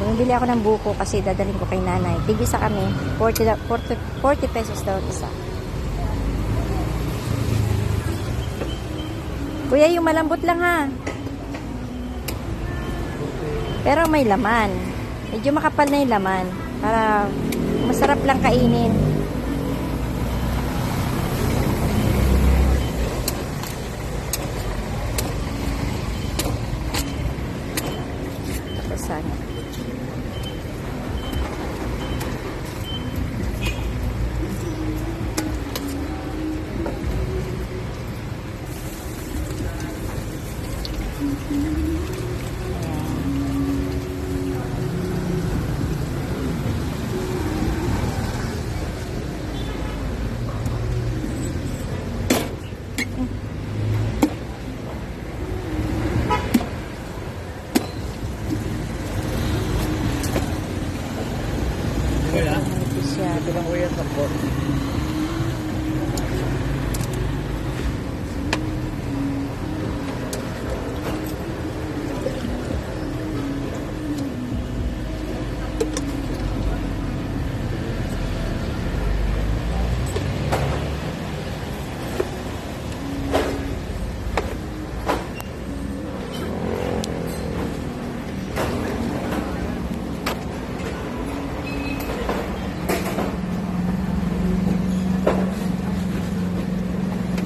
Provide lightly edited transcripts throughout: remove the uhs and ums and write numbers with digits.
Bumibili ako ng buko kasi dadalhin ko kay nanay. Tig-isa kami. 40 pesos daw isa. Kuya, yung malambot lang ha. Pero may laman. Medyo makapal na yung laman. Para masarap lang kainin. Tapos sana. Bilang ko yan, 10.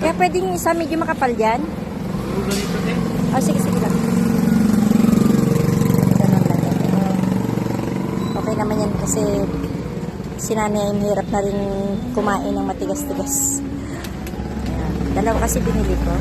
Kaya pwedeng isa medyo makapal yan. Ganito din. Oh, sige, sige lang. Ganun lang yan. Okay naman yan kasi si nanay ay mahirap na rin kumain ng matigas-tigas. Ayan. Dalawa kasi binili ko.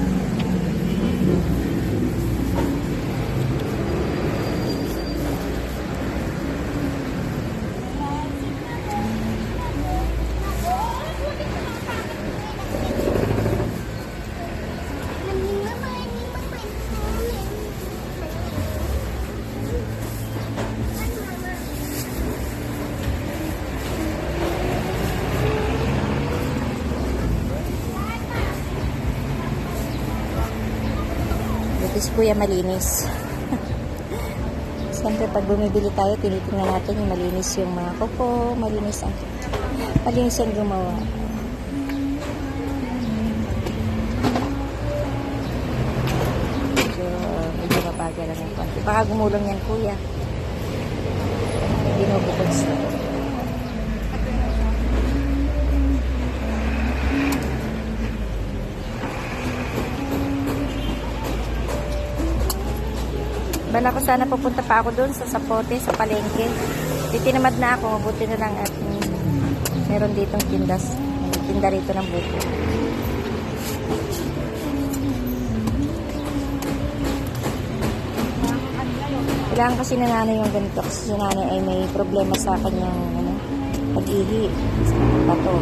Si kuya malinis. Siyempre pag bumibili tayo, tinitingnan natin yung malinis yung mga kuko, malinis ang gumawa. Medyo mabagal lang yung konti. Baka gumulong yan kuya. Binubukas na. Bala ko sana pupunta pa ako doon sa Sapote, sa palengke. Titinamad na ako, mabuti na lang at meron ditong tinda rito ng buko. Kailangan kasi na nanay yung ganito kasi si nanay ay may problema sa kanyang pag-ihi, sa bato.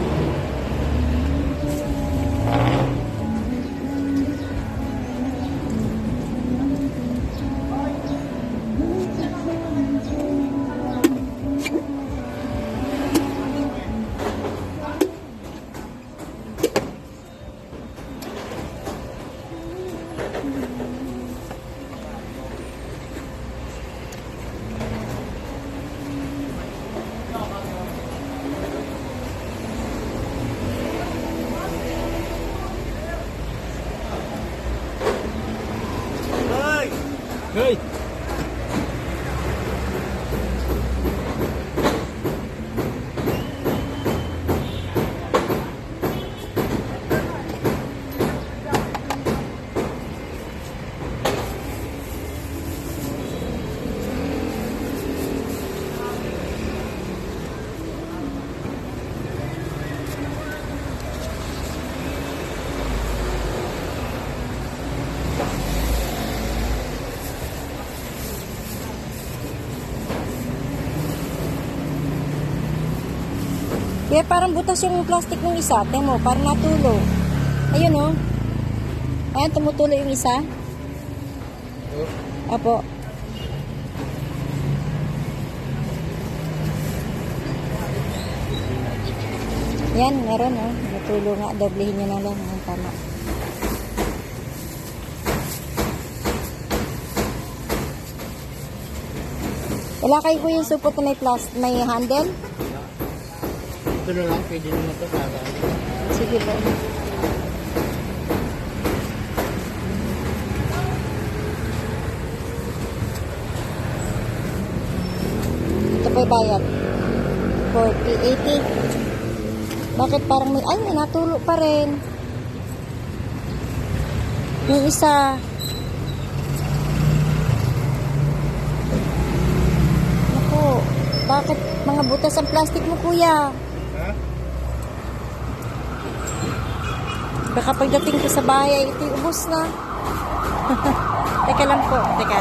Hey! Kaya parang butas yung plastic ng isa. Tingnan mo, parang natulo. Ayun oh. Ayan, tumutulo yung isa. Apo. Yan, meron oh. Natulo nga. Doblehin nyo na lang. Ang tama. Wala kayo po yung supot na may handle? Ito na lang, pwede naman ito para. Sige po. Ito po yung bayad. 40, 80. Bakit parang may, ay, may natulo pa rin. Yung isa. Naku, bakit mga butas ang plastic mo, kuya? Ha? Baka pagdating ko sa bahay, ito ubos na. Teka lang po, teka.